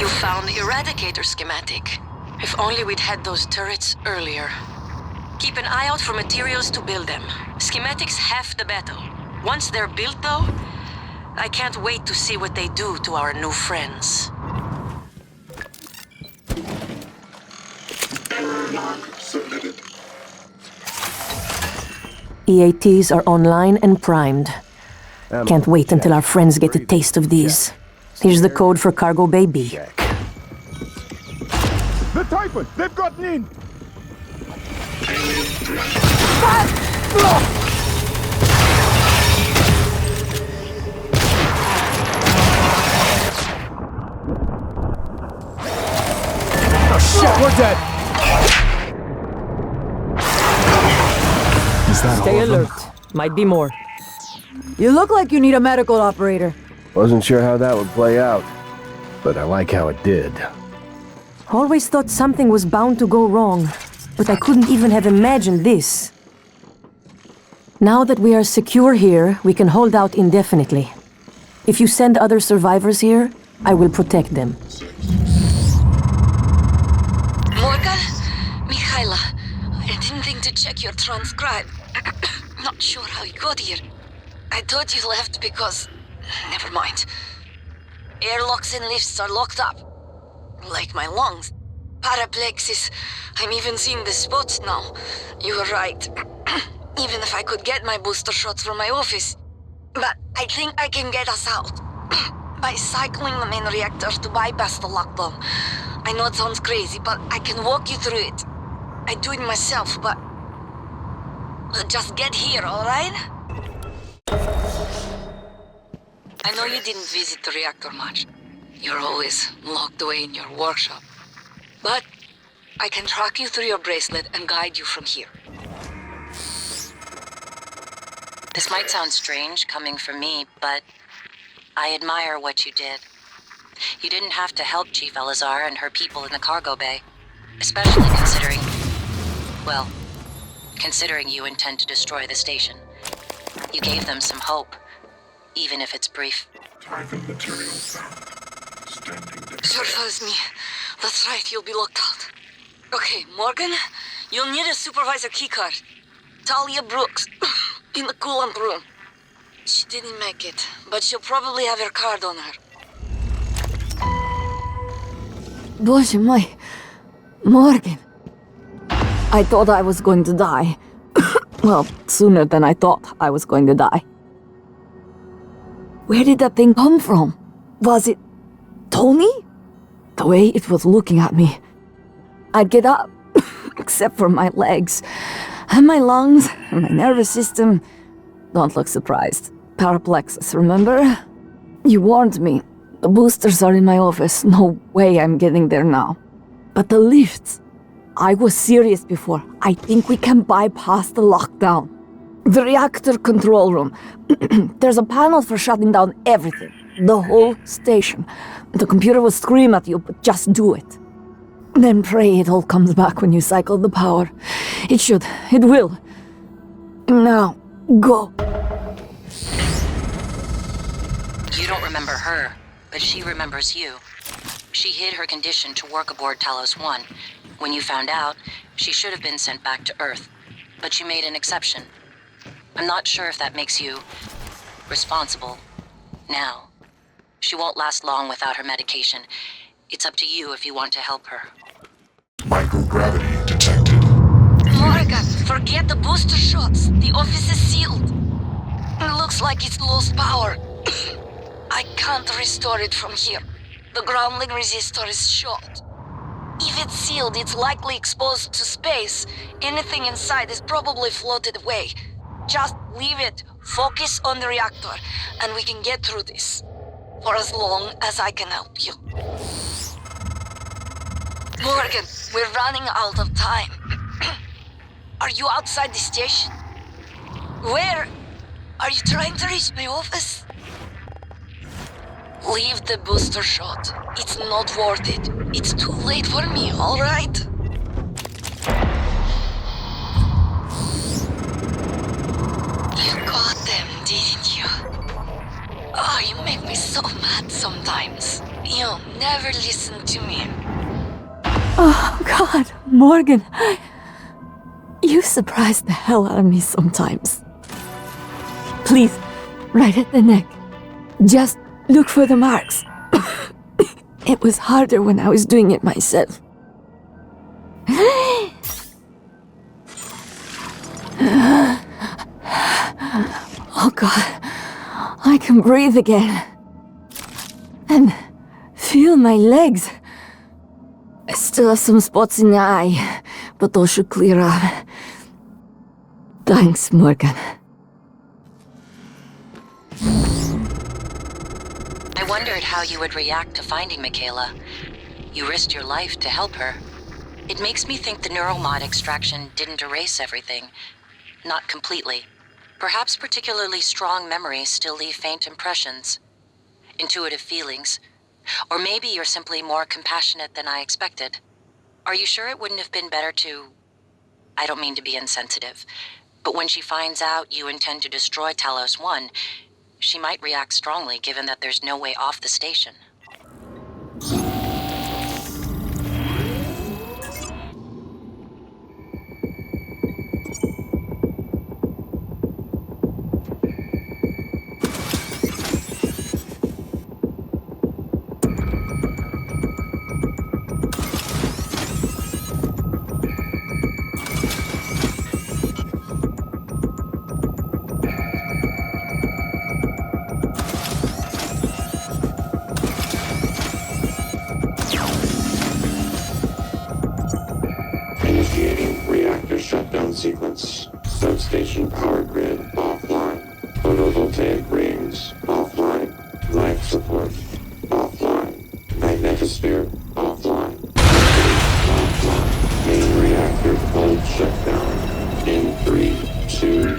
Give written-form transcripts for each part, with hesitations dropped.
You found the Eradicator schematic. If only we'd had those turrets earlier. Keep an eye out for materials to build them. Schematics half the battle. Once they're built, though, I can't wait to see what they do to our new friends. EATs are online and primed. Can't wait until our friends get a taste of these. Here's the code for Cargo Bay B. The Typhon! They've gotten in! Oh shit, we're dead! Is that Stay all of them? alert. Might be more. You look like you need a medical operator. Wasn't sure how that would play out, but I like how it did. Always thought something was bound to go wrong, but I couldn't even have imagined this. Now that we are secure here, we can hold out indefinitely. If you send other survivors here, I will protect them. Morgan? Mikhaila, I didn't think to check your transcribe. Not sure how you got here. I thought you left because... Never mind. Airlocks and lifts are locked up. Like my lungs. Paraplexis. I'm even seeing the spots now. You were right. Even if I could get my booster shots from my office. But I think I can get us out. By cycling the main reactor to bypass the lockdown. I know it sounds crazy, but I can walk you through it. I do it myself, but... just get here, alright? I know you didn't visit the reactor much. You're always locked away in your workshop. But I can track you through your bracelet and guide you from here. This might sound strange coming from me, but I admire what you did. You didn't have to help Chief Elazar and her people in the cargo bay, especially considering... well, considering you intend to destroy the station. You gave them some hope, even if it's brief. Typhon material found. Standing next. Sure follows me. That's right, you'll be locked out. Okay, Morgan, you'll need a supervisor keycard. Talia Brooks, in the coolant room. She didn't make it, but she'll probably have her card on her. Боже мой, Morgan. I thought I was going to die. Well, sooner than I thought I was going to die. Where did that thing come from? Was it Tony? The way it was looking at me. I'd get up, except for my legs, and my lungs, and my nervous system. Don't look surprised. Paraplexis, remember? You warned me. The boosters are in my office. No way I'm getting there now. But the lifts... I was serious before. I think we can bypass the lockdown. The reactor control room. There's a panel for shutting down everything. The whole station. The computer will scream at you, but just do it. Then pray it all comes back when you cycle the power. It should. It will. Now, go. You don't remember her, but she remembers you. She hid her condition to work aboard Talos 1. When you found out, she should have been sent back to Earth, but you made an exception. I'm not sure if that makes you responsible now. She won't last long without her medication. It's up to you if you want to help her. Microgravity detected. Morgan, forget the booster shots. The office is sealed. It looks like it's lost power. I can't restore it from here. The groundling resistor is short. If it's sealed, it's likely exposed to space. Anything inside is probably floated away. Just leave it, focus on the reactor, and we can get through this. For as long as I can help you. Morgan, we're running out of time. Are you outside the station? Where? Are you trying to reach my office? Leave the booster shot. It's not worth it. It's too late for me, all right? You got them, didn't you? Oh, you make me so mad sometimes. You'll never listen to me. Oh, God, Morgan. You surprise the hell out of me sometimes. Please, right at the neck. Just look for the marks. It was harder when I was doing it myself. Oh, God. I can breathe again. And feel my legs. I still have some spots in the eye, but those should clear up. Thanks, Morgan. I wondered how you would react to finding Michaela. You risked your life to help her. It makes me think the neuromod extraction didn't erase everything. Not completely. Perhaps particularly strong memories still leave faint impressions. Intuitive feelings. Or maybe you're simply more compassionate than I expected. Are you sure it wouldn't have been better to... I don't mean to be insensitive, but when she finds out you intend to destroy Talos 1, she might react strongly given that there's no way off the station. Initiating reactor shutdown sequence. Substation power grid offline. Photovoltaic rings offline. Life support offline. Magnetosphere offline. Offline. Main reactor cold shutdown. In 3, 2,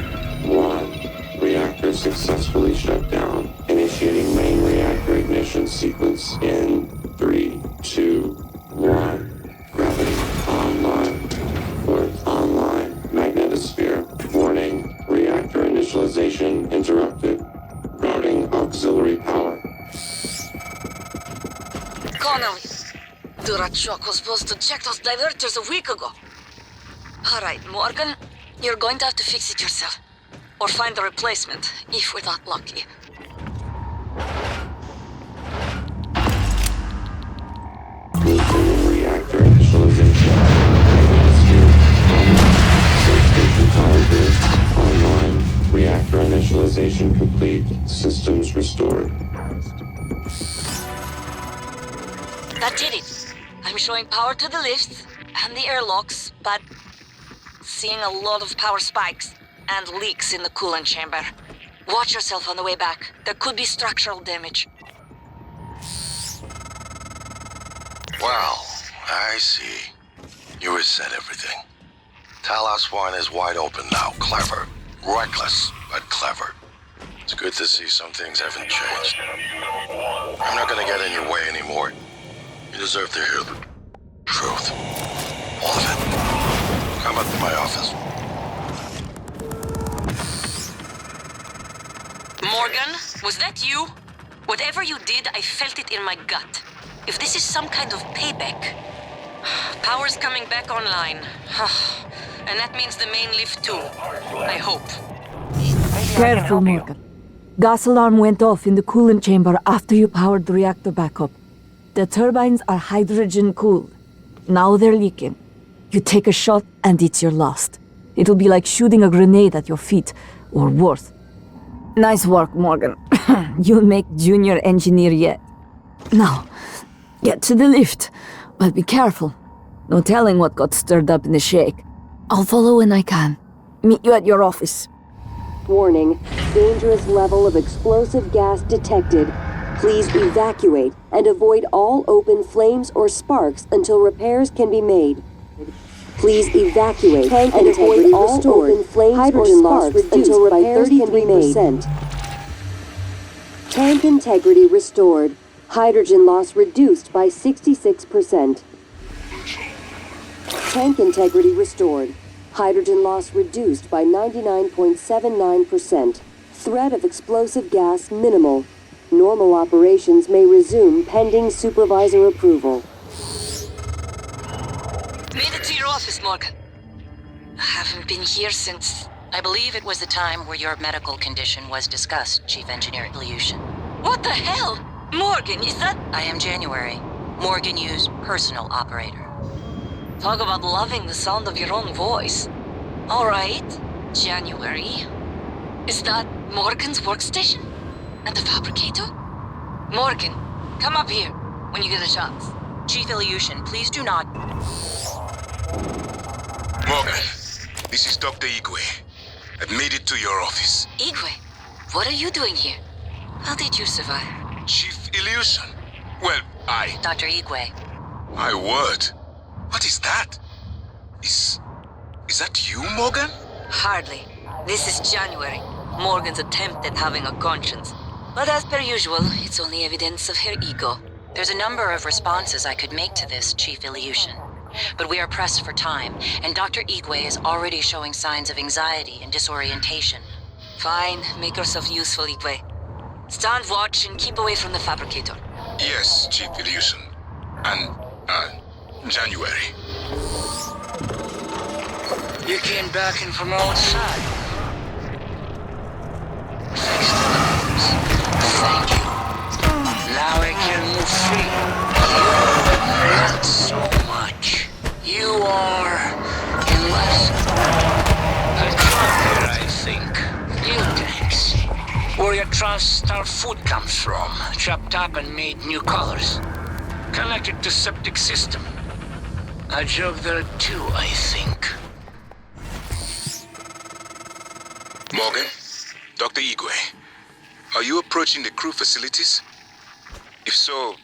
1. Reactor successfully shut down. Initiating main reactor ignition sequence in 3, 2, 1. Gravity online. Port online. Magnetosphere. Warning. Reactor initialization interrupted. Routing auxiliary power. Connelly, Durachok was supposed to check those diverters a week ago. Alright, Morgan, you're going to have to fix it yourself. Or find a replacement, if we're that lucky. Maintaining reactor initialization. Magnetosphere. Substation power grid online. Reactor initialization complete. Systems restored. That did it. I'm showing power to the lifts and the airlocks, but seeing a lot of power spikes and leaks in the coolant chamber. Watch yourself on the way back. There could be structural damage. Well, I see. You reset everything. Talos 1 is wide open now. Clever. Reckless, but clever. It's good to see some things haven't changed. I'm not gonna get in your way anymore. You deserve to hear the truth. All of it. Come up to my office. Morgan, was that you? Whatever you did, I felt it in my gut. If this is some kind of payback... Power's coming back online. And that means the main lift too. I hope. Careful, Morgan. Gas alarm went off in the coolant chamber after you powered the reactor back up. The turbines are hydrogen-cooled. Now they're leaking. You take a shot and it's your last. It'll be like shooting a grenade at your feet, or worse. Nice work, Morgan. You'll make junior engineer yet. Now, get to the lift, but be careful. No telling what got stirred up in the shake. I'll follow when I can. Meet you at your office. Warning, dangerous level of explosive gas detected. Please evacuate and avoid all open flames or sparks until repairs can be made. Please evacuate and avoid all open flames or sparks until repairs can be made. Tank integrity restored. Hydrogen loss reduced by 66%. Tank integrity restored. Hydrogen loss reduced by 99.79%. Threat of explosive gas minimal. normal operations may resume pending supervisor approval. Made it to your office, Morgan. I haven't been here since... I believe it was the time where your medical condition was discussed, Chief Engineer Ilyushin. What the hell? Morgan, is that... I am January, Morgan Yu's personal operator. Talk about loving the sound of your own voice. All right, January. Is that Morgan's workstation? And the fabricator? Morgan, come up here when you get a chance. Chief Ilyushin, please do not... Morgan, this is Dr. Igwe. I've made it to your office. Igwe, what are you doing here? How did you survive? Chief Ilyushin? Well, Dr. Igwe. My word. What is that? Is that you, Morgan? Hardly. This is January. Morgan's attempt at having a conscience. But as per usual, it's only evidence of her ego. There's a number of responses I could make to this, Chief Ilyushin. But we are pressed for time, and Dr. Igwe is already showing signs of anxiety and disorientation. Fine, make yourself useful, Igwe. Stand watch and keep away from the fabricator. Yes, Chief Ilyushin. And, January. You came back in from outside. Thanks to the Thank you. Now I can move free. You, not so much. You are in less a trucker, I think. Mutanx. Where your Transstar food comes from, chopped up and made new colors. Connected to septic system. A joke there too, I think. Morgan, Dr. Igwe, are you approaching the crew facilities? If so,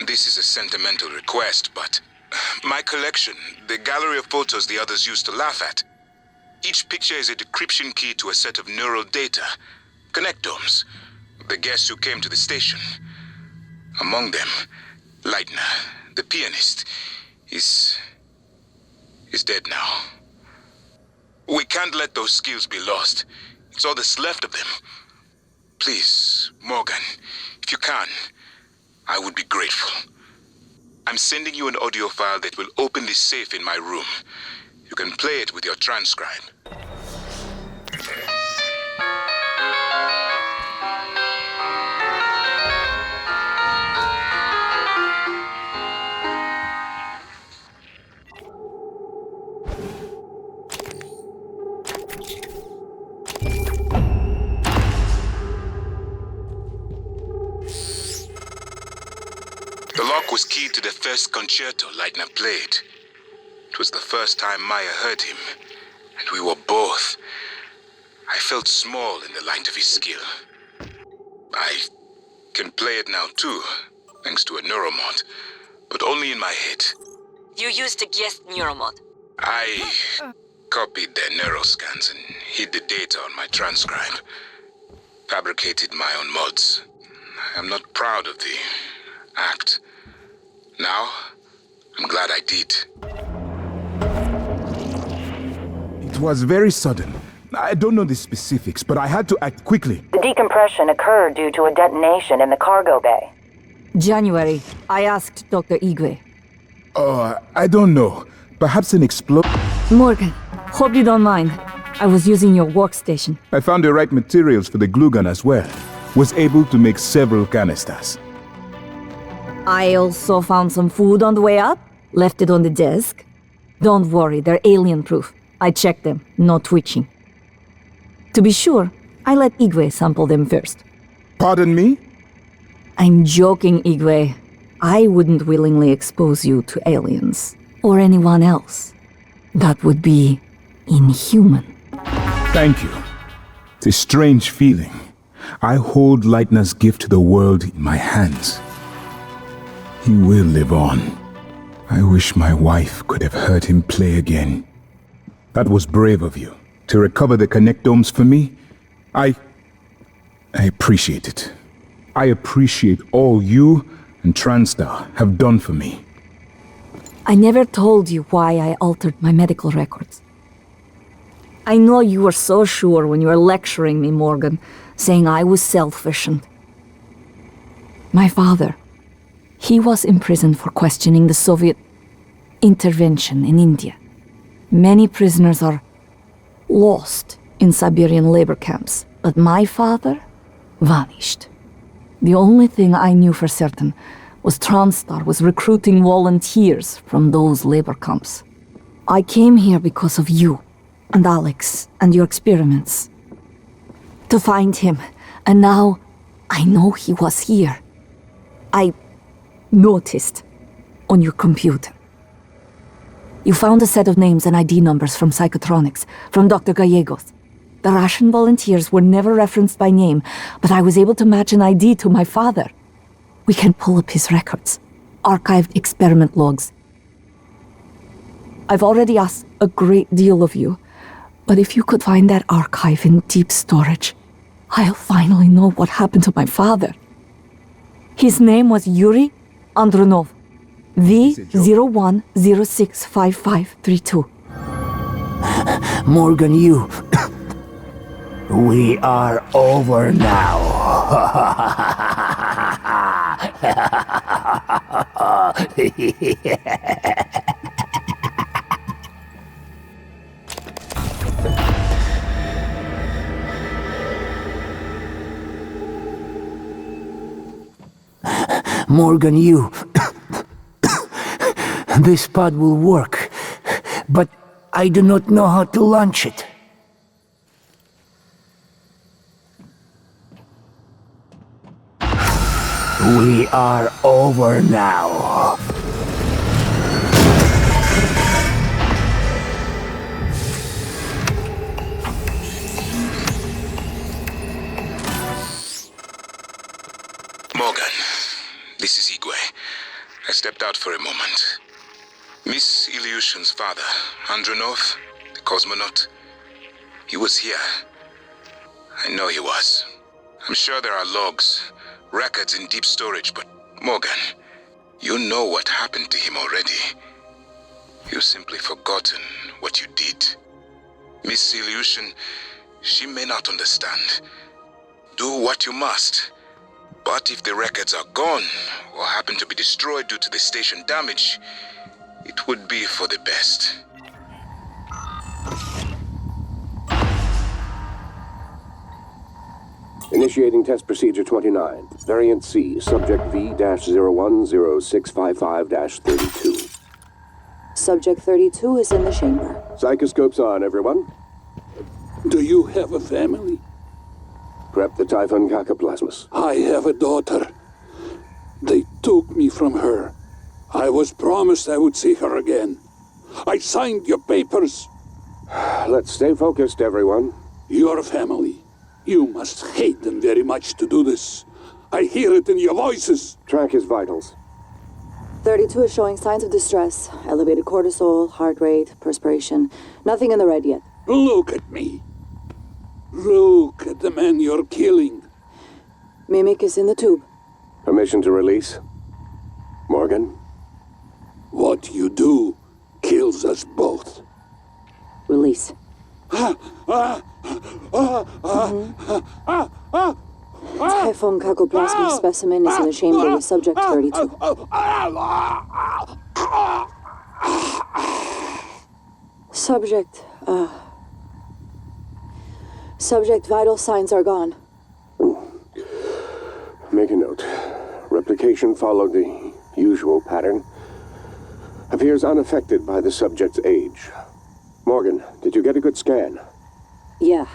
this is a sentimental request, but my collection, the gallery of photos the others used to laugh at. Each picture is a decryption key to a set of neural data, connectomes, the guests who came to the station. Among them, Leitner, the pianist, is dead now. We can't let those skills be lost. It's all that's left of them. Please, Morgan, if you can, I would be grateful. I'm sending you an audio file that will open this safe in my room. You can play it with your transcribe. The lock was keyed to the first concerto Leitner played. It was the first time Maya heard him, and we were both. I felt small in the light of his skill. I can play it now too, thanks to a neuromod, but only in my head. You used a guest neuromod. I copied their neuroscans and hid the data on my transcribe. Fabricated my own mods. I'm not proud of the act. Now, I'm glad I did. It was very sudden. I don't know the specifics, but I had to act quickly. The decompression occurred due to a detonation in the cargo bay. January, I asked Dr. Igwe. I don't know. Perhaps an explosion. Morgan, hope you don't mind. I was using your workstation. I found the right materials for the glue gun as well. Was able to make several canisters. I also found some food on the way up. Left it on the desk. Don't worry, they're alien-proof. I checked them, no twitching. To be sure, I let Igwe sample them first. Pardon me? I'm joking, Igwe. I wouldn't willingly expose you to aliens. Or anyone else. That would be inhuman. Thank you. It's a strange feeling. I hold Leitner's gift to the world in my hands. He will live on. I wish my wife could have heard him play again. That was brave of you. To recover the connectomes for me, I appreciate it. I appreciate all you and Transstar have done for me. I never told you why I altered my medical records. I know you were so sure when you were lecturing me, Morgan, saying I was selfish and... My father, he was imprisoned for questioning the Soviet intervention in India. Many prisoners are lost in Siberian labor camps, but my father vanished. The only thing I knew for certain was TranStar was recruiting volunteers from those labor camps. I came here because of you and Alex and your experiments. To find him, and now I know he was here. I noticed on your computer. You found a set of names and ID numbers from Psychotronics, from Dr. Gallegos. The Russian volunteers were never referenced by name, but I was able to match an ID to my father. We can pull up his records, archived experiment logs. I've already asked a great deal of you, but if you could find that archive in deep storage, I'll finally know what happened to my father. His name was Yuri Andronov, V01065532. Morgan, you... We are over now. Morgan, you... This pod will work, but I do not know how to launch it. We are over now. Morgan, this is Igwe. I stepped out for a moment. Miss Ilyushin's father, Andronov, the cosmonaut, he was here. I know he was. I'm sure there are logs, records in deep storage, but Morgan, you know what happened to him already. You've simply forgotten what you did. Miss Ilyushin, she may not understand. Do what you must. But if the records are gone, or happen to be destroyed due to the station damage, it would be for the best. Initiating test procedure 29. Variant C, subject V-010655-32. Subject 32 is in the chamber. Psychoscopes on, everyone. Do you have a family? Prep the Typhon Cacoplasmus. I have a daughter. They took me from her. I was promised I would see her again. I signed your papers. Let's stay focused, everyone. Your family. You must hate them very much to do this. I hear it in your voices. Track his vitals. 32 is showing signs of distress. Elevated cortisol, heart rate, perspiration. Nothing in the red yet. Look at me. Look at the man you're killing. Mimic is in the tube. Permission to release? Morgan? What you do kills us both. Release. Typhon Cacoplasmus specimen is in the chamber with subject 32. Subject vital signs are gone. Make a note. Replication followed the usual pattern. Appears unaffected by the subject's age. Morgan, did you get a good scan? Yeah.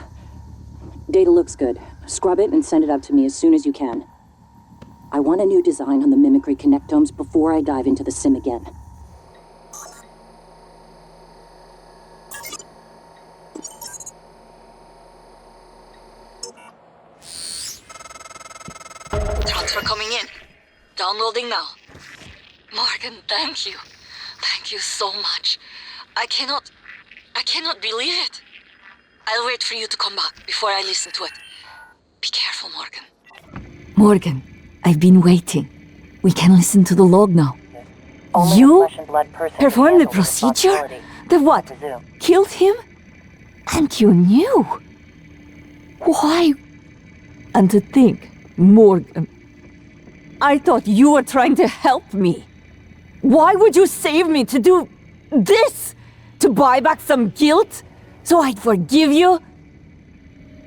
Data looks good. Scrub it and send it out to me as soon as you can. I want a new design on the mimicry connectomes before I dive into the sim again. Transfer coming in. Downloading now. Morgan, thank you. Thank you so much. I cannot believe it. I'll wait for you to come back before I listen to it. Be careful, Morgan. Morgan, I've been waiting. We can listen to the log now. Only You a flesh and blood person can performed the handle this procedure? responsibility. The what? Resume. Killed him? And you knew? Why? And to think, Morgan, I thought you were trying to help me. Why would you save me to do this? To buy back some guilt? So I'd forgive you?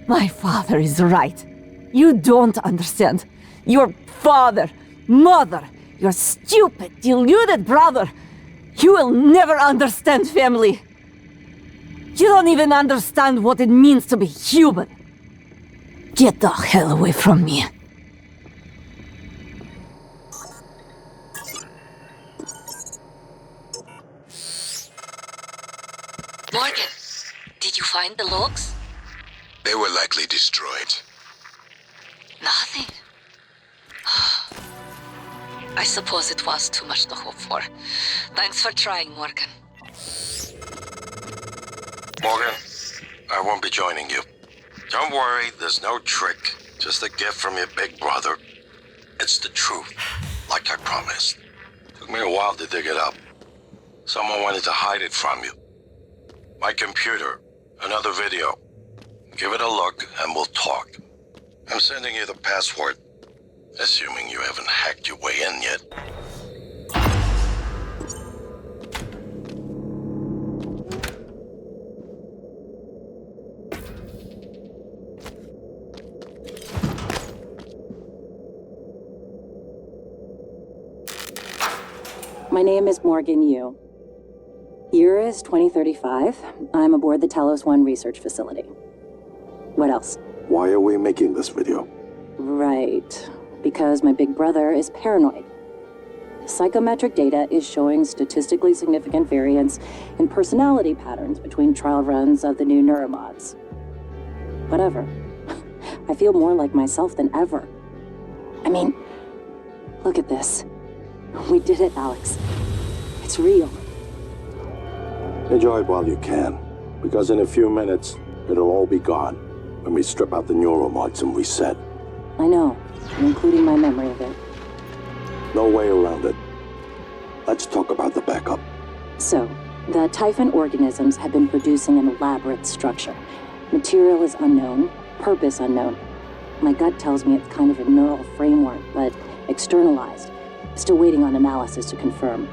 My father is right. You don't understand. Your father, mother, your stupid, deluded brother. You will never understand family. You don't even understand what it means to be human. Get the hell away from me. Morgan, did you find the logs? They were likely destroyed. Nothing. I suppose it was too much to hope for. Thanks for trying, Morgan. Morgan, I won't be joining you. Don't worry, there's no trick. Just a gift from your big brother. It's the truth, like I promised. Took me a while to dig it up. Someone wanted to hide it from you. My computer, another video. Give it a look and we'll talk. I'm sending you the password, assuming you haven't hacked your way in yet. My name is Morgan Yu. Year is 2035. I'm aboard the Talos 1 research facility. What else? Why are we making this video? Right. Because my big brother is paranoid. Psychometric data is showing statistically significant variance in personality patterns between trial runs of the new neuromods. Whatever. I feel more like myself than ever. I mean, look at this. We did it, Alex. It's real. Enjoy it while you can, because in a few minutes, it'll all be gone when we strip out the neuromods and reset. I know, including my memory of it. No way around it. Let's talk about the backup. So, the Typhon organisms have been producing an elaborate structure. Material is unknown, purpose unknown. My gut tells me it's kind of a neural framework, but externalized. Still waiting on analysis to confirm.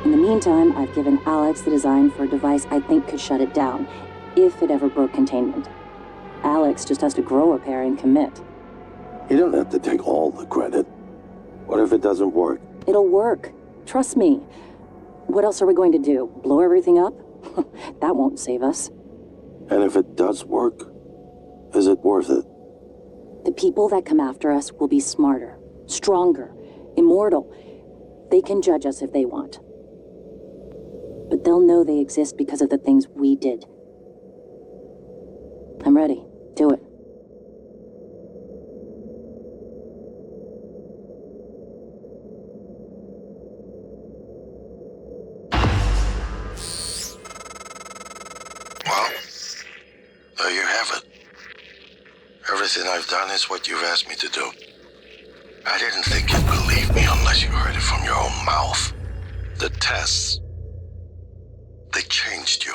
In the meantime, I've given Alex the design for a device I think could shut it down, if it ever broke containment. Alex just has to grow a pair and commit. You don't have to take all the credit. What if it doesn't work? It'll work. Trust me. What else are we going to do? Blow everything up? That won't save us. And if it does work, is it worth it? The people that come after us will be smarter, stronger, immortal. They can judge us if they want. But they'll know they exist because of the things we did. I'm ready. Do it. Well, there you have it. Everything I've done is what you've asked me to do. I didn't think you'd believe me unless you heard it from your own mouth. The tests, they changed you.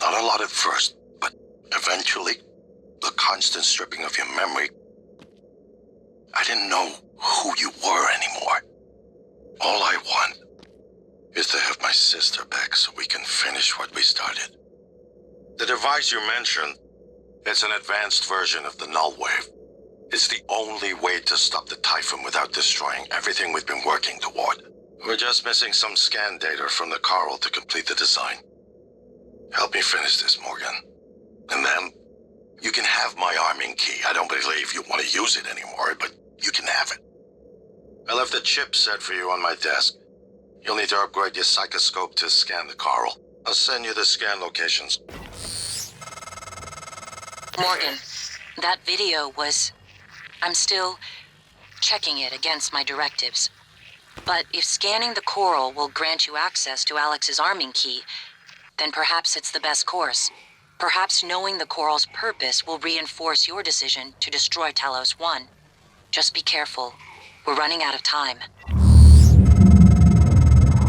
Not a lot at first, but eventually, the constant stripping of your memory. I didn't know who you were anymore. All I want is to have my sister back so we can finish what we started. The device you mentioned, it's an advanced version of the Null Wave. It's the only way to stop the Typhon without destroying everything we've been working toward. We're just missing some scan data from the Coral to complete the design. Help me finish this, Morgan. And then, you can have my arming key. I don't believe you want to use it anymore, but you can have it. I left a chip set for you on my desk. You'll need to upgrade your psychoscope to scan the Coral. I'll send you the scan locations. Morgan, that video was... I'm still checking it against my directives. But if scanning the Coral will grant you access to Alex's arming key, then perhaps it's the best course. Perhaps knowing the Coral's purpose will reinforce your decision to destroy Talos 1. Just be careful. We're running out of time.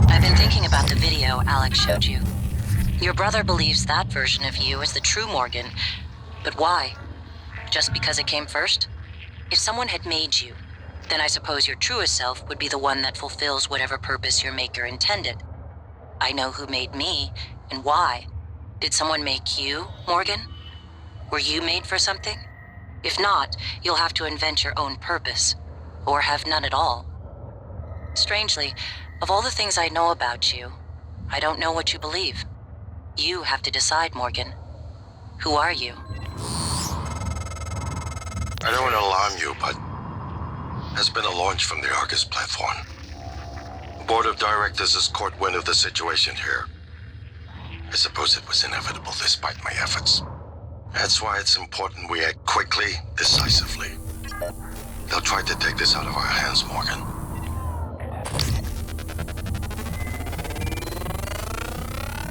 I've been thinking about the video Alex showed you. Your brother believes that version of you is the true Morgan. But why? Just because it came first? If someone had made you, Then I suppose your truest self would be the one that fulfills whatever purpose your maker intended. I know who made me, and why. Did someone make you, Morgan? Were you made for something? If not, you'll have to invent your own purpose. Or have none at all. Strangely, of all the things I know about you, I don't know what you believe. You have to decide, Morgan. Who are you? I don't want to alarm you, but there's been a launch from the Argus platform. The board of directors has caught wind of the situation here. I suppose it was inevitable despite my efforts. That's why it's important we act quickly, decisively. They'll try to take this out of our hands, Morgan.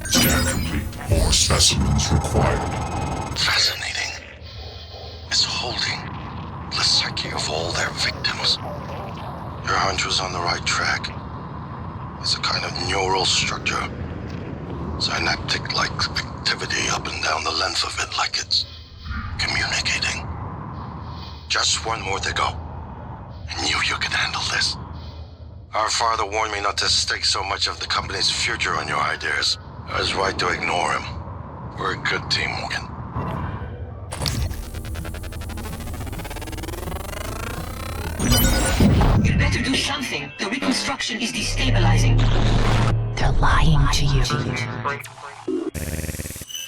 Scan complete. More specimens required. Fascinating. It's holding the psyche of all their victims. Your hunch was on the right track. It's a kind of neural structure. Synaptic-like activity up and down the length of it, like it's communicating. Just one more to go. I knew you could handle this. Our father warned me not to stake so much of the company's future on your ideas. I was right to ignore him. We're a good team, Morgan. You better do something. The reconstruction is destabilizing. They're lying to you.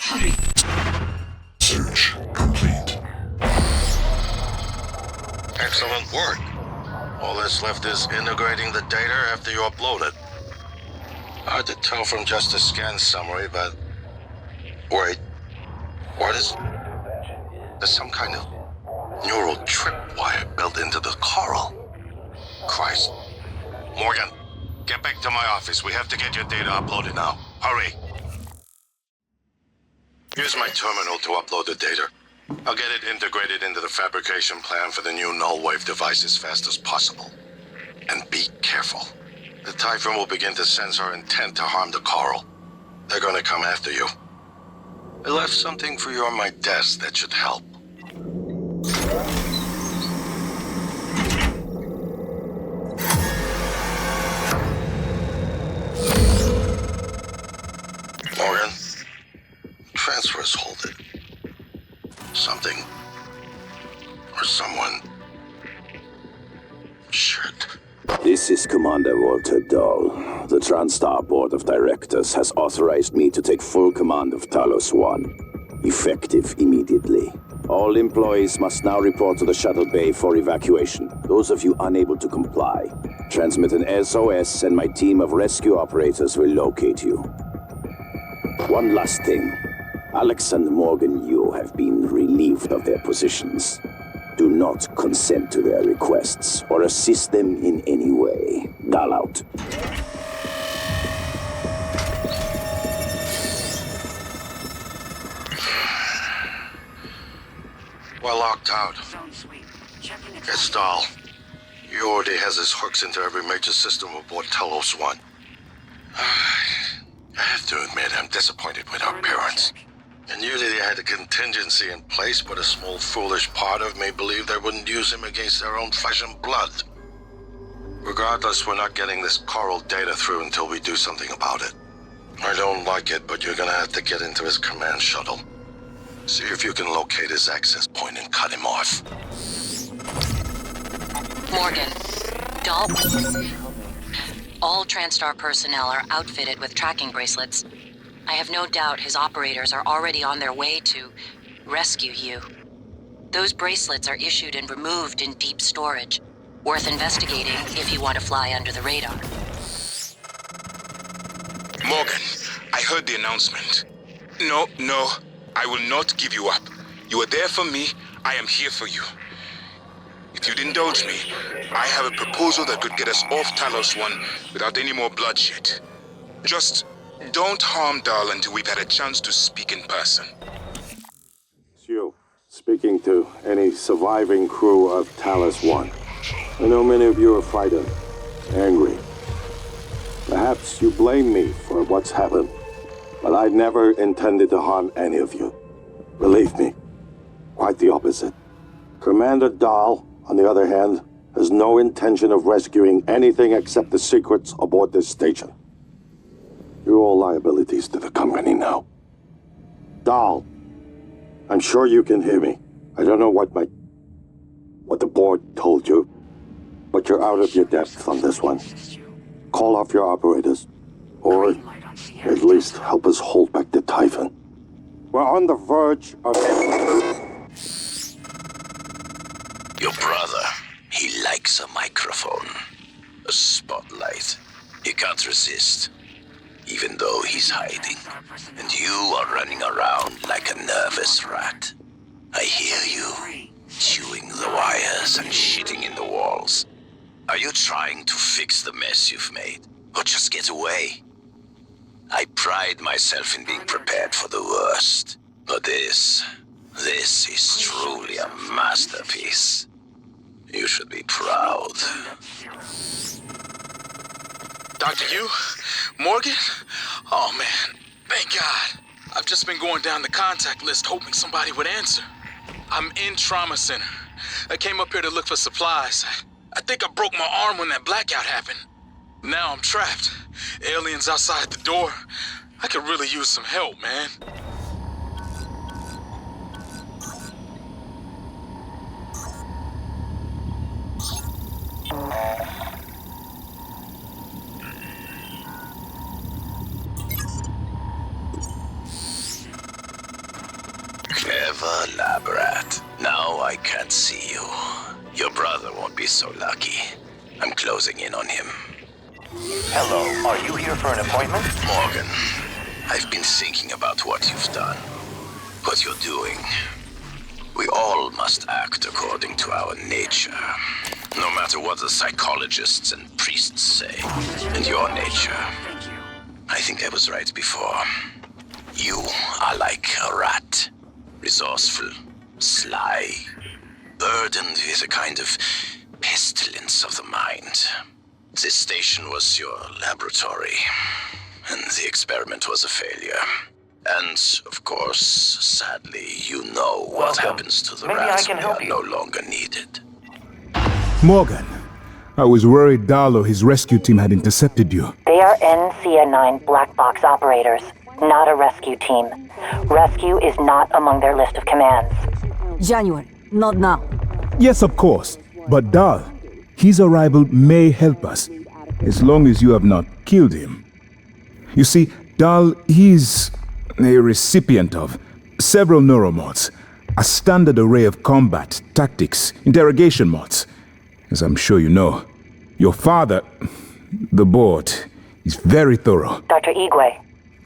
Hurry. Search complete. Excellent work. All that's left is integrating the data after you upload it. Hard to tell from just a scan summary, but... Wait. What is... There's some kind of neural tripwire built into the coral. Christ. Morgan, get back to my office. We have to get your data uploaded now. Hurry. Use my terminal to upload the data. I'll get it integrated into the fabrication plan for the new null wave device as fast as possible. And be careful. The Typhon will begin to sense our intent to harm the coral. They're gonna come after you. I left something for you on my desk that should help. Morgan, transfer is halted. Something or someone should. This is Commander Walter Dahl. The TranStar Board of Directors has authorized me to take full command of Talos 1, effective immediately. All employees must now report to the shuttle bay for evacuation. Those of you unable to comply, transmit an SOS and my team of rescue operators will locate you. One last thing. Alex and Morgan Yu have been relieved of their positions. Do not consent to their requests or assist them in any way. Dahl out. We're locked out. It's Dahl. He already has his hooks into every major system aboard Talos 1. I have to admit, I'm disappointed with our parents. I knew that he had a contingency in place, but a small foolish part of me believed they wouldn't use him against their own flesh and blood. Regardless, we're not getting this coral data through until we do something about it. I don't like it, but you're gonna have to get into his command shuttle. See if you can locate his access point and cut him off. Morgan, Dahl. All TranStar personnel are outfitted with tracking bracelets. I have no doubt his operators are already on their way to rescue you. Those bracelets are issued and removed in deep storage. Worth investigating if you want to fly under the radar. Morgan, I heard the announcement. No, I will not give you up. You are there for me, I am here for you. If you'd indulge me, I have a proposal that could get us off Talos 1 without any more bloodshed. Just don't harm Dahl until we've had a chance to speak in person. It's you, speaking to any surviving crew of Talos 1. I know many of you are frightened, angry. Perhaps you blame me for what's happened, but I never intended to harm any of you. Believe me, quite the opposite. Commander Dahl, on the other hand, has no intention of rescuing anything except the secrets aboard this station. You're all liabilities to the company now. Dahl, I'm sure you can hear me. I don't know what the board told you, but you're out of your depth on this one. Call off your operators, or at least help us hold back the Typhon. We're on the verge of... Your brother, he likes a microphone, a spotlight. He can't resist, even though he's hiding. And you are running around like a nervous rat. I hear you, chewing the wires and shitting in the walls. Are you trying to fix the mess you've made, or just get away? I pride myself in being prepared for the worst, but this is truly a masterpiece. You should be proud. Dr. Yu? Morgan? Oh man, thank God. I've just been going down the contact list hoping somebody would answer. I'm in trauma center. I came up here to look for supplies. I think I broke my arm when that blackout happened. Now I'm trapped. Aliens outside the door. I could really use some help, man. Clever lab rat. Now I can't see you. Your brother won't be so lucky. I'm closing in on him. Hello, are you here for an appointment? Morgan, I've been thinking about what you've done, what you're doing. We all must act according to our nature, no matter what the psychologists and priests say. And your nature, I think I was right before. You are like a rat, resourceful, sly, burdened with a kind of pestilence of the mind. This station was your laboratory, and the experiment was a failure. And, of course, sadly, you know what happens to the rats when they are no longer needed. Morgan, I was worried Dahl or his rescue team had intercepted you. They are NCN9 black box operators, not a rescue team. Rescue is not among their list of commands. January, not now. Yes, of course. But Dahl, his arrival may help us, as long as you have not killed him. You see, Dahl, he's a recipient of several neuromods, a standard array of combat, tactics, interrogation mods. As I'm sure you know, your father, the board, is very thorough. Dr. Igwe,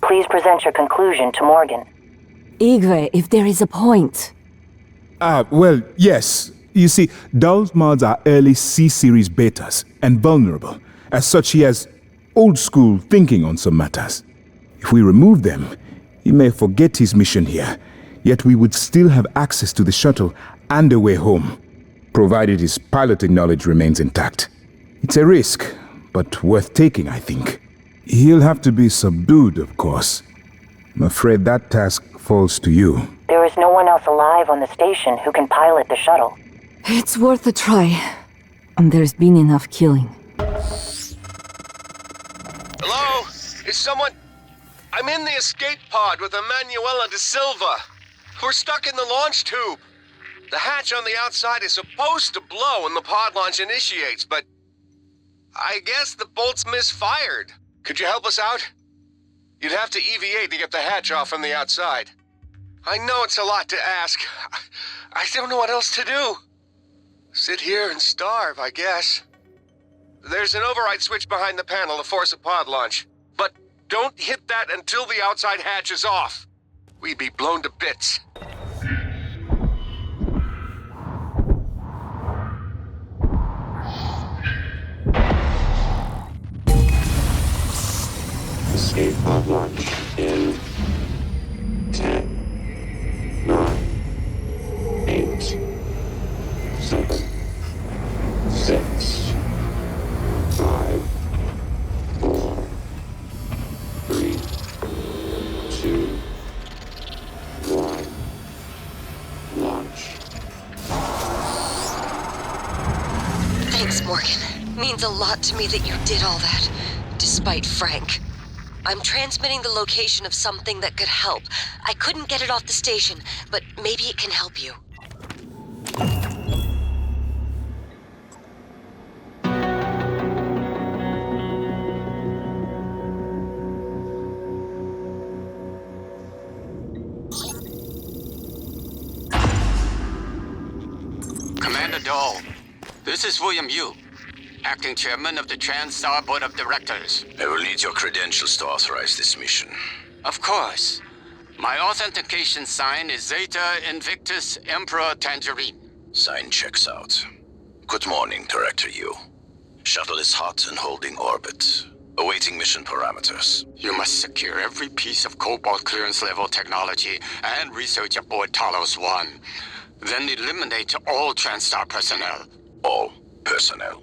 please present your conclusion to Morgan. Igwe, if there is a point. Well, yes. You see, Dahl's mods are early C-series betas and vulnerable. As such, he has old-school thinking on some matters. If we remove them, he may forget his mission here, yet we would still have access to the shuttle and a way home, provided his piloting knowledge remains intact. It's a risk, but worth taking, I think. He'll have to be subdued, of course. I'm afraid that task falls to you. There is no one else alive on the station who can pilot the shuttle. It's worth a try. And there's been enough killing. Hello? Is someone... I'm in the escape pod with Emanuela de Silva. We're stuck in the launch tube. The hatch on the outside is supposed to blow when the pod launch initiates, but... I guess the bolt's misfired. Could you help us out? You'd have to EVA to get the hatch off from the outside. I know it's a lot to ask. I don't know what else to do. Sit here and starve, I guess. There's an override switch behind the panel to force a pod launch. But don't hit that until the outside hatch is off. We'd be blown to bits. Escape pod launch in 10, 9, 8, 7, 6, 5, 4, 3, 2, 1, launch. Thank Thanks, Morgan. Means a lot to me that you did all that, despite Frank. I'm transmitting the location of something that could help. I couldn't get it off the station, but maybe it can help you. Commander Dahl, this is William Yu, acting chairman of the TranStar Board of Directors. I will need your credentials to authorize this mission. Of course. My authentication sign is Zeta Invictus Emperor Tangerine. Sign checks out. Good morning, Director Yu. Shuttle is hot and holding orbit. Awaiting mission parameters. You must secure every piece of Cobalt clearance level technology and research aboard Talos 1. Then eliminate all TranStar personnel. All personnel.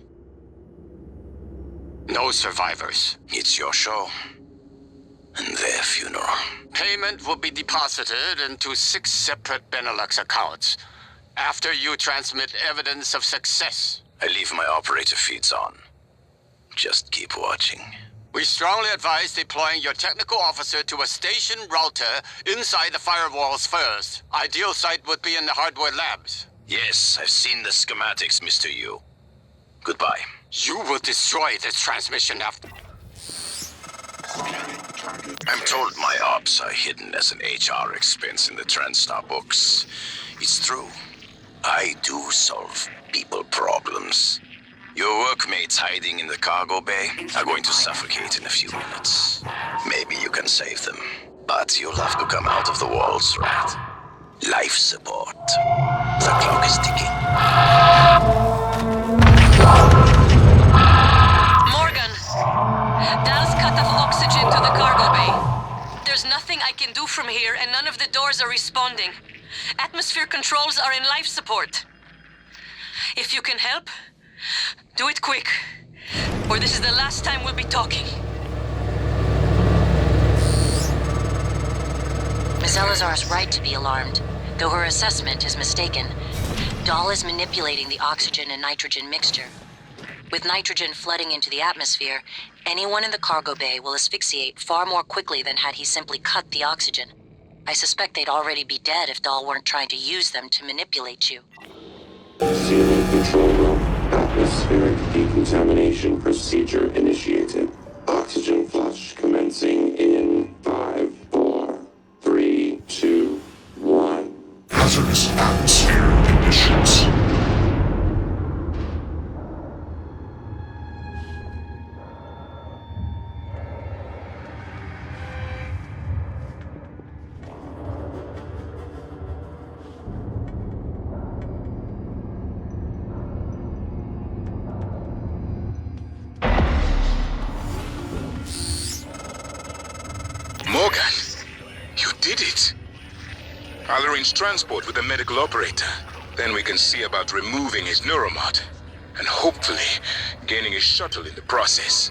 No survivors. It's your show. And their funeral. Payment will be deposited into 6 separate Benelux accounts after you transmit evidence of success. I leave my operator feeds on. Just keep watching. We strongly advise deploying your technical officer to a station router inside the firewalls first. Ideal site would be in the hardware labs. Yes, I've seen the schematics, Mr. Yu. Goodbye. You will destroy this transmission after... I'm told my ops are hidden as an HR expense in the TranStar books. It's true. I do solve people problems. Your workmates hiding in the cargo bay are going to suffocate in a few minutes. Maybe you can save them, but you'll have to come out of the walls, right? Life support. The clock is ticking. Morgan! Dal's cut off oxygen to the cargo bay. There's nothing I can do from here, and none of the doors are responding. Atmosphere controls are in life support. If you can help, do it quick, or this is the last time we'll be talking. Ms. Elazar is right to be alarmed, though her assessment is mistaken. Dahl is manipulating the oxygen and nitrogen mixture. With nitrogen flooding into the atmosphere, anyone in the cargo bay will asphyxiate far more quickly than had he simply cut the oxygen. I suspect they'd already be dead if Dahl weren't trying to use them to manipulate you. Sealing control room. Atmospheric decontamination procedure initiated. Oxygen flush commencing in 5, 4, 3, 2, 1. Hazardous atmosphere conditions. Morgan, you did it. I'll arrange transport with the medical operator. Then we can see about removing his neuromod. And hopefully, gaining his shuttle in the process.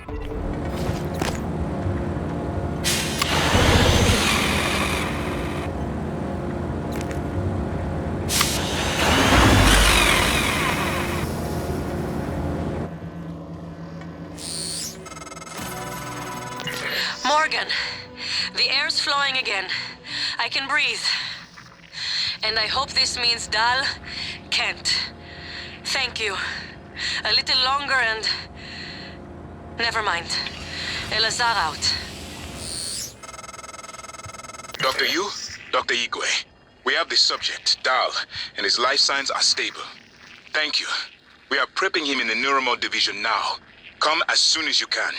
Morgan, the air's flowing again. I can breathe. And I hope this means Dal can't. Thank you. A little longer and... Never mind. Elazar out. Dr. Yu, Dr. Igwe, we have the subject, Dal, and his life signs are stable. Thank you. We are prepping him in the neuromod division now. Come as soon as you can.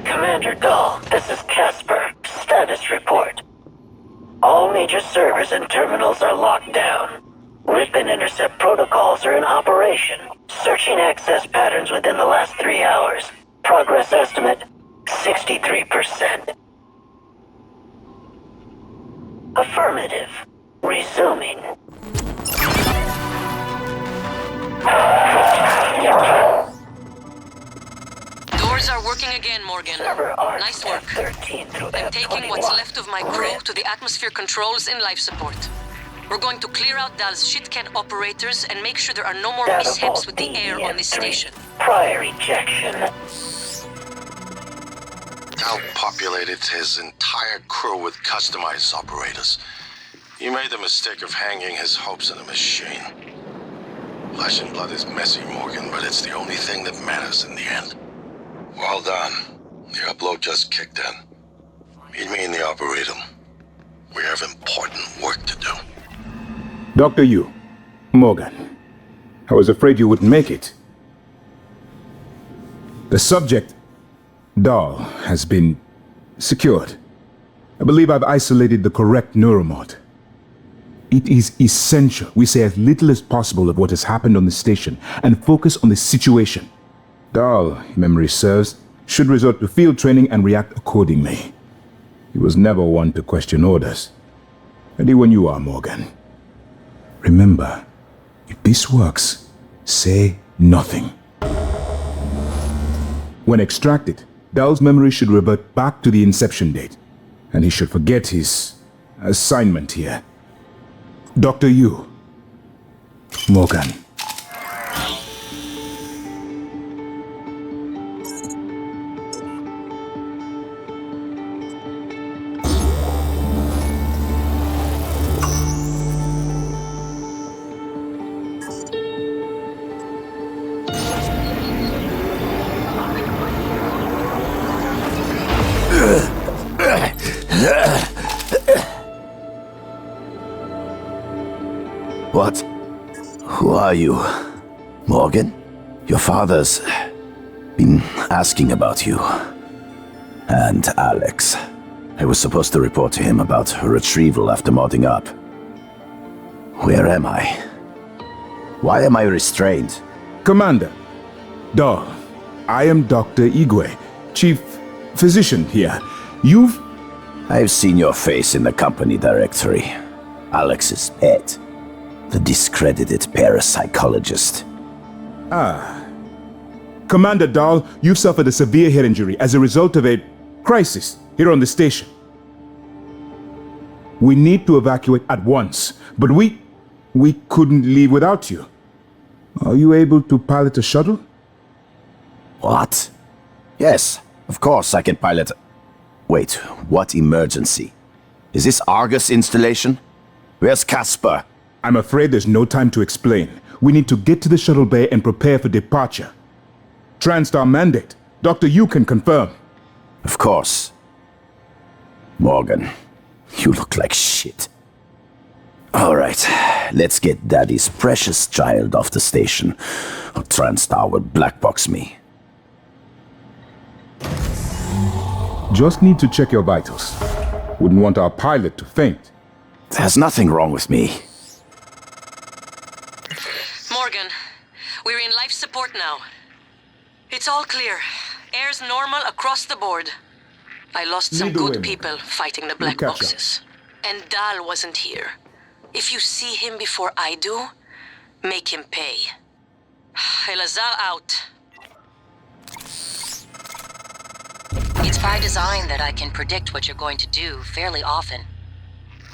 Commander Dahl, this is Casper. Status report. All major servers and terminals are locked down. Rip and intercept protocols are in operation. Searching access patterns within the last 3 hours. Progress estimate, 63%. Affirmative. Resuming. Doors are working again, Morgan. Nice work. I'm taking what's left of my crew to the atmosphere controls in life support. We're going to clear out Dal's shitcan operators and make sure there are no more That'll mishaps with the be air on this station. Prior ejection. Dal populated his entire crew with customized operators. He made the mistake of hanging his hopes on a machine. Flesh and blood is messy, Morgan, but it's the only thing that matters in the end. Well done. The upload just kicked in. Meet me in the Arboretum. We have important work to do. Dr. Yu, Morgan, I was afraid you wouldn't make it. The subject, Dal, has been secured. I believe I've isolated the correct neuromod. It is essential we say as little as possible of what has happened on the station and focus on the situation. Dal, if memory serves, should resort to field training and react accordingly. He was never one to question orders. Ready when you are, Morgan. Remember, if this works, say nothing. When extracted, Dal's memory should revert back to the inception date, and he should forget his assignment here. Dr. Yu, Morgan. What? Who are you? Morgan? Your father's been asking about you. And Alex. I was supposed to report to him about her retrieval after modding up. Where am I? Why am I restrained? Commander, Dal, I am Dr. Igwe, Chief Physician here. I've seen your face in the company directory. Alex's pet. The discredited parapsychologist. Commander Dal, you've suffered a severe head injury as a result of a crisis here on the station. We need to evacuate at once, but we couldn't leave without you. Are you able to pilot a shuttle? What? Yes, of course I can pilot. Wait, what emergency? Is this Argus installation? Where's Casper? I'm afraid there's no time to explain. We need to get to the shuttle bay and prepare for departure. TranStar mandate. Dr. Yu can confirm. Of course. Morgan, you look like shit. Alright, let's get Daddy's precious child off the station, or TranStar will blackbox me. Just need to check your vitals. Wouldn't want our pilot to faint. There's nothing wrong with me. Morgan, we're in life support now. It's all clear. Air's normal across the board. I lost some good people fighting the black boxes. And Dal wasn't here. If you see him before I do, make him pay. Elazar out. It's by design that I can predict what you're going to do fairly often.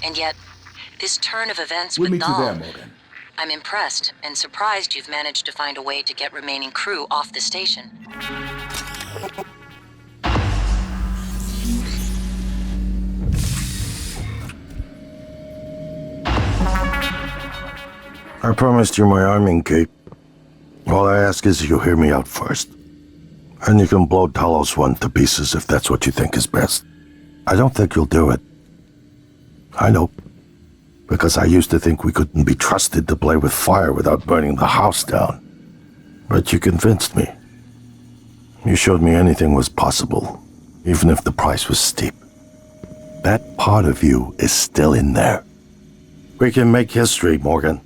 And yet, this turn of events with Dal, I'm impressed and surprised you've managed to find a way to get remaining crew off the station. I promised you my arming, Kate. All I ask is you hear me out first. And you can blow Talos 1 to pieces if that's what you think is best. I don't think you'll do it. I know. Because I used to think we couldn't be trusted to play with fire without burning the house down. But you convinced me. You showed me anything was possible, even if the price was steep. That part of you is still in there. We can make history, Morgan.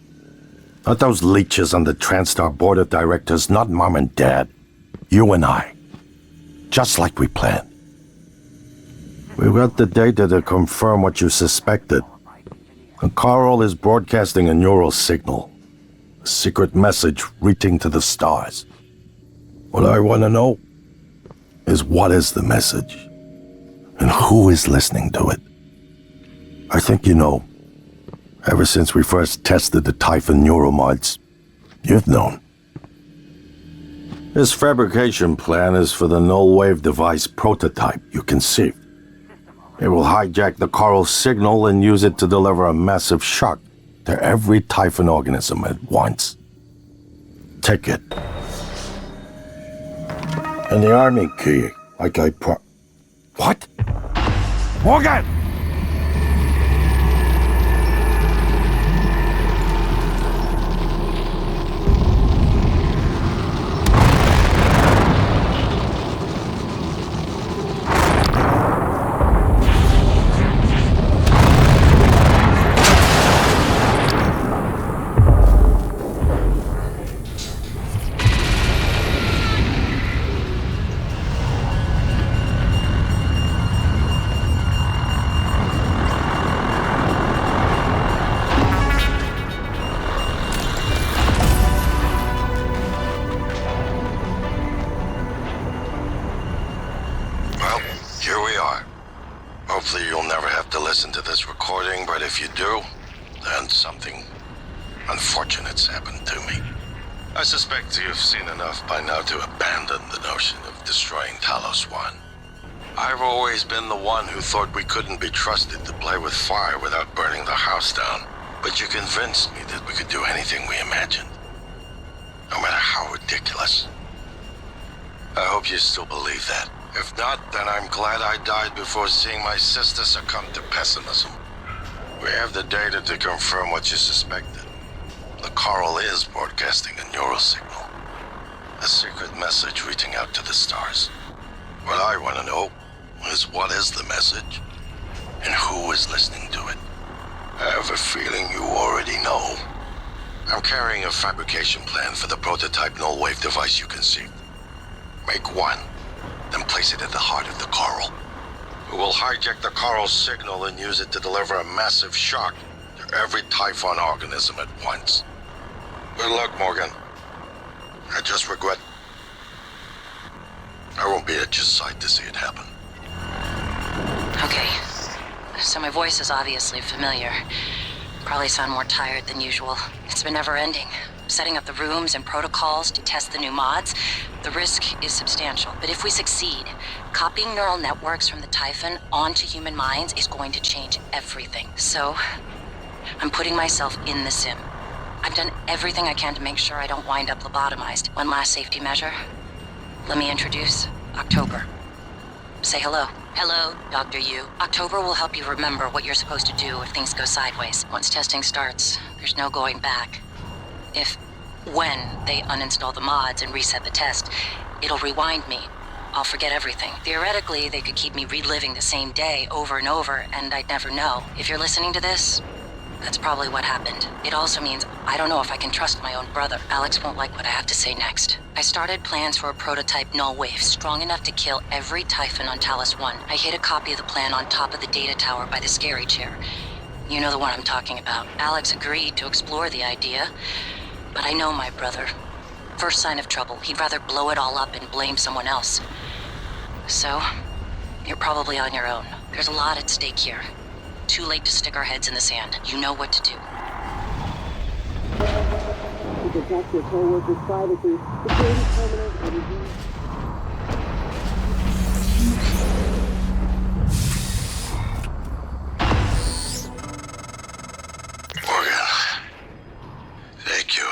Not those leeches on the TranStar board of directors, not Mom and Dad. You and I. Just like we planned. We've got the data to confirm what you suspected. And Carl is broadcasting a neural signal. A secret message reaching to the stars. What I want to know is what is the message? And who is listening to it? I think you know. Ever since we first tested the Typhon neuromods, you've known. This fabrication plan is for the null-wave device prototype you conceived. It will hijack the coral signal and use it to deliver a massive shock to every Typhon organism at once. Take it. And the army key, like I What? Morgan! Hopefully you'll never have to listen to this recording, but if you do, then something unfortunate's happened to me. I suspect you've seen enough by now to abandon the notion of destroying Talos 1. I've always been the one who thought we couldn't be trusted to play with fire without burning the house down, but you convinced me that we could do anything we imagined, no matter how ridiculous. I hope you still believe that. If not, then I'm glad I died before seeing my sister succumb to pessimism. We have the data to confirm what you suspected. The coral is broadcasting a neural signal. A secret message reaching out to the stars. What I want to know is what is the message, and who is listening to it. I have a feeling you already know. I'm carrying a fabrication plan for the prototype null-wave device you conceived. Make one, then place it at the heart of the coral. We will hijack the coral signal and use it to deliver a massive shock to every Typhon organism at once. Good luck, Morgan. I just regret I won't be at your side to see it happen. Okay. So my voice is obviously familiar. Probably sound more tired than usual. It's been never-ending. Setting up the rooms and protocols to test the new mods, the risk is substantial. But if we succeed, copying neural networks from the Typhon onto human minds is going to change everything. So, I'm putting myself in the sim. I've done everything I can to make sure I don't wind up lobotomized. One last safety measure. Let me introduce October. Say hello. Hello, Dr. Yu. October will help you remember what you're supposed to do if things go sideways. Once testing starts, there's no going back. When they uninstall the mods and reset the test, it'll rewind me. I'll forget everything. Theoretically, they could keep me reliving the same day over and over, and I'd never know. If you're listening to this, that's probably what happened. It also means I don't know if I can trust my own brother. Alex won't like what I have to say next. I started plans for a prototype null wave strong enough to kill every Typhon on Talos 1. I hid a copy of the plan on top of the data tower by the scary chair. You know the one I'm talking about. Alex agreed to explore the idea, but I know my brother. First sign of trouble, he'd rather blow it all up and blame someone else. So, you're probably on your own. There's a lot at stake here. Too late to stick our heads in the sand. You know what to do. To protect your co-workers' privacy, security terminals are reviewed. Morgan, thank you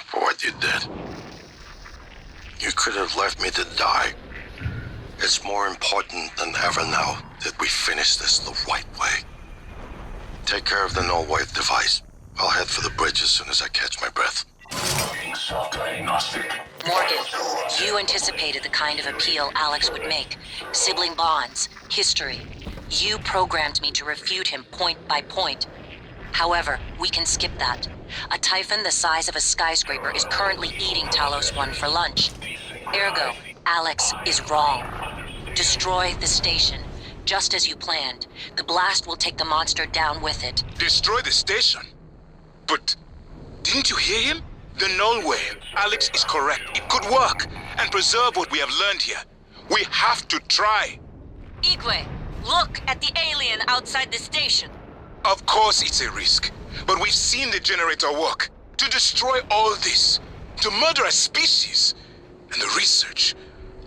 for what you did. You could have left me to die. It's more important than ever now that we finish this the right way. Take care of the null-wave device. I'll head for the bridge as soon as I catch my breath. Morgan, you anticipated the kind of appeal Alex would make. Sibling bonds, history. You programmed me to refute him point by point. However, we can skip that. A Typhon the size of a skyscraper is currently eating Talos 1 for lunch. Ergo, Alex is wrong. Destroy the station, just as you planned. The blast will take the monster down with it. Destroy the station? But didn't you hear him? The null wave. Alex is correct. It could work and preserve what we have learned here. We have to try. Igwe, look at the alien outside the station. Of course it's a risk. But we've seen the generator work. To destroy all this. To murder a species. And the research.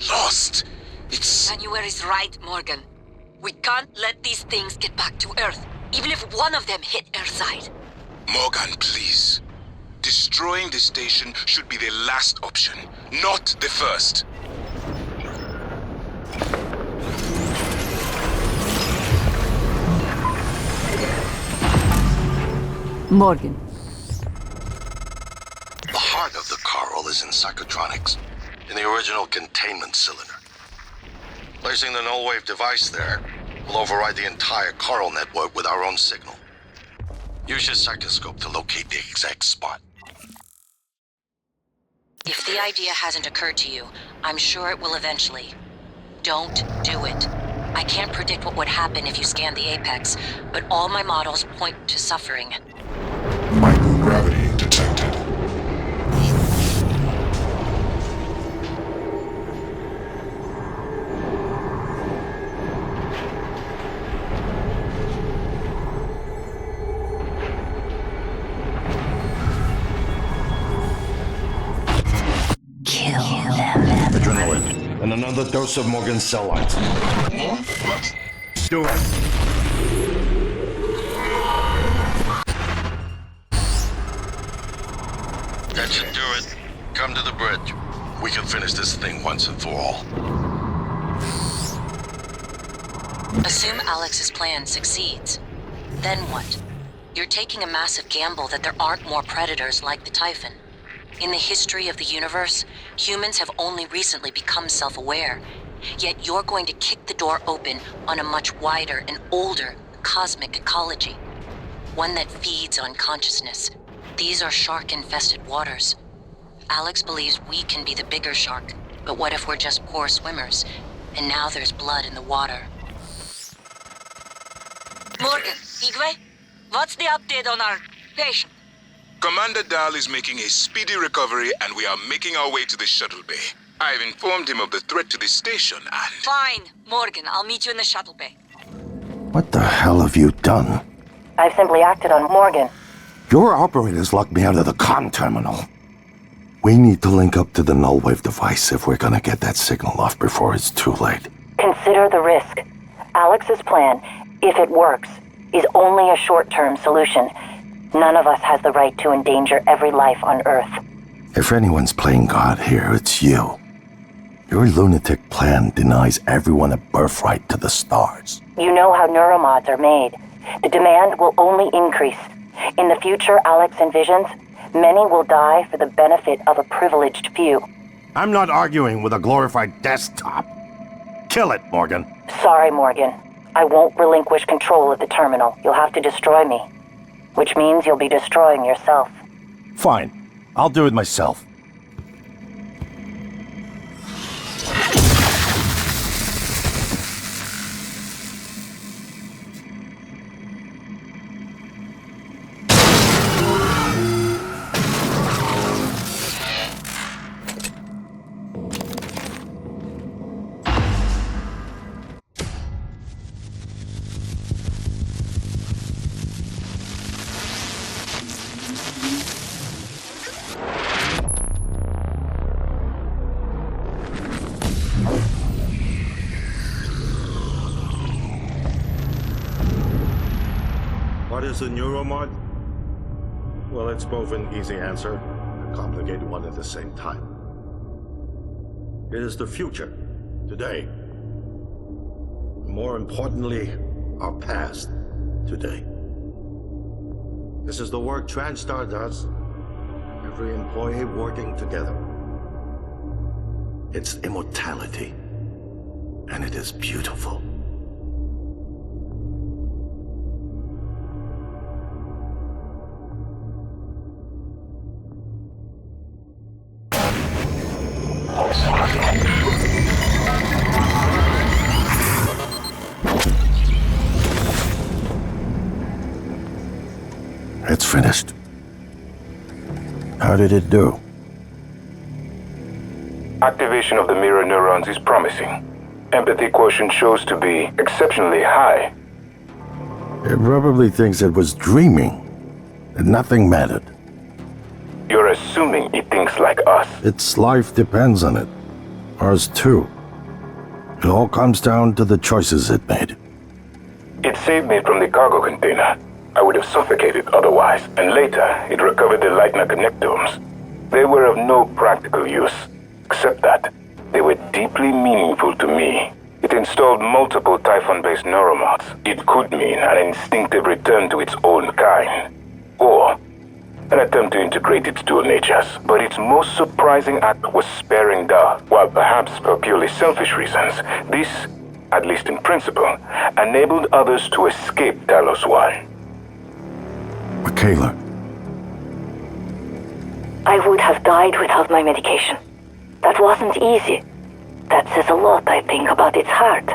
Lost. It's... January's right, Morgan. We can't let these things get back to Earth, even if one of them hit Earthside. Morgan, please. Destroying the station should be the last option, not the first. Morgan. The heart of the coral is in psychotronics, in the original containment cylinder. Placing the null-wave device there will override the entire coral network with our own signal. Use your psychoscope to locate the exact spot. If the idea hasn't occurred to you, I'm sure it will eventually. Don't do it. I can't predict what would happen if you scanned the apex, but all my models point to suffering. Microgravity detected. Adrenaline, and another dose of Morgan's cell lines. Do it. That should do it. Come to the bridge. We can finish this thing once and for all. Assume Alex's plan succeeds. Then what? You're taking a massive gamble that there aren't more predators like the Typhon. In the history of the universe, humans have only recently become self-aware. Yet you're going to kick the door open on a much wider and older cosmic ecology. One that feeds on consciousness. These are shark-infested waters. Alex believes we can be the bigger shark, but what if we're just poor swimmers? And now there's blood in the water. Morgan, Igwe, what's the update on our patient? Commander Dahl is making a speedy recovery and we are making our way to the shuttle bay. I've informed him of the threat to the station and... Fine, Morgan, I'll meet you in the shuttle bay. What the hell have you done? I've simply acted on Morgan. Your operators locked me out of the comm terminal. We need to link up to the null-wave device if we're gonna get that signal off before it's too late. Consider the risk. Alex's plan, if it works, is only a short-term solution. None of us has the right to endanger every life on Earth. If anyone's playing God here, it's you. Your lunatic plan denies everyone a birthright to the stars. You know how neuromods are made. The demand will only increase. In the future Alex envisions, many will die for the benefit of a privileged few. I'm not arguing with a glorified desktop. Kill it, Morgan. Sorry, Morgan. I won't relinquish control of the terminal. You'll have to destroy me. Which means you'll be destroying yourself. Fine. I'll do it myself. What is a neuromod? Well, it's both an easy answer and a complicated one at the same time. It is the future, today. More importantly, our past, today. This is the work TranStar does. Every employee working together. It's immortality. And it is beautiful. It's finished. How did it do? Activation of the mirror neurons is promising. Empathy quotient shows to be exceptionally high. It probably thinks it was dreaming. and nothing mattered. You're assuming it thinks like us. Its life depends on it. Ours too. It all comes down to the choices it made. It saved me from the cargo container. I would have suffocated otherwise, and later it recovered the Leitner connectomes. They were of no practical use, except that they were deeply meaningful to me. It installed multiple Typhon-based neuromods. It could mean an instinctive return to its own kind, or an attempt to integrate its dual natures. But its most surprising act was sparing Dahl. While perhaps for purely selfish reasons, this, at least in principle, enabled others to escape Talos One. Michaela. I would have died without my medication. That wasn't easy. That says a lot, I think, about its heart.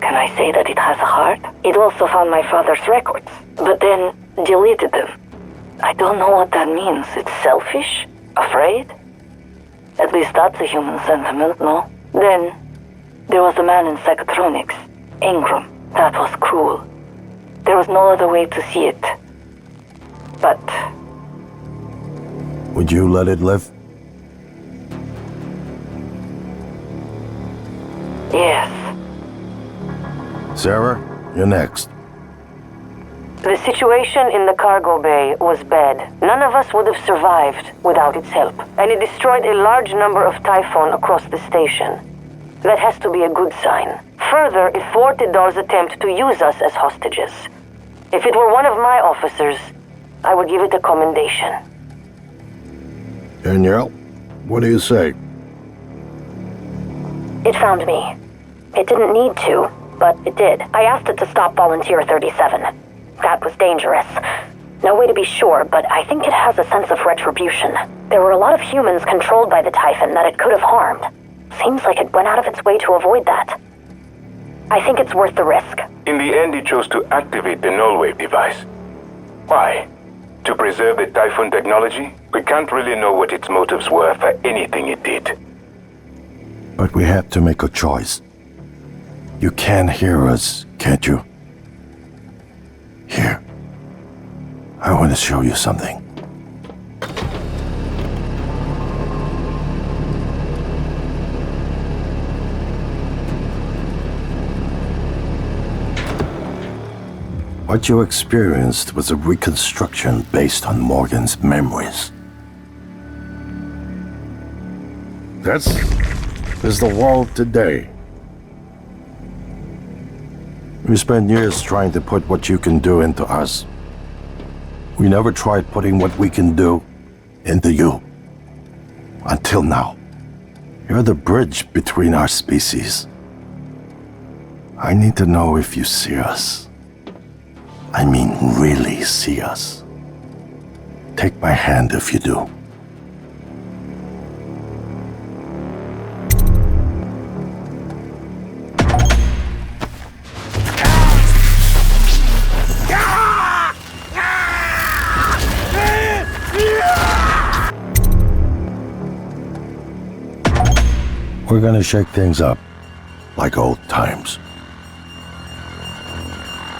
Can I say that it has a heart? It also found my father's records, but then deleted them. I don't know what that means. It's selfish? Afraid? At least that's a human sentiment, no? Then, there was a man in psychotronics, Ingram. That was cruel. There was no other way to see it. But... Would you let it live? Yes. Sarah, you're next. The situation in the cargo bay was bad. None of us would have survived without its help, and it destroyed a large number of Typhon across the station. That has to be a good sign. Further, it thwarted Dahl's attempt to use us as hostages. If it were one of my officers, I would give it a commendation. Danielle, what do you say? It found me. It didn't need to, but it did. I asked it to stop Volunteer 37. That was dangerous. No way to be sure, but I think it has a sense of retribution. There were a lot of humans controlled by the Typhon that it could have harmed. Seems like it went out of its way to avoid that. I think it's worth the risk. In the end, it chose to activate the null-wave device. Why? To preserve the Typhon technology? We can't really know what its motives were for anything it did. But we have to make a choice. You can hear us, can't you? Here. I want to show you something. What you experienced was a reconstruction based on Morgan's memories. This is the world today. We spent years trying to put what you can do into us. We never tried putting what we can do into you. Until now. You're the bridge between our species. I need to know if you see us. I mean, really see us. Take my hand if you do. We're gonna shake things up, like old times.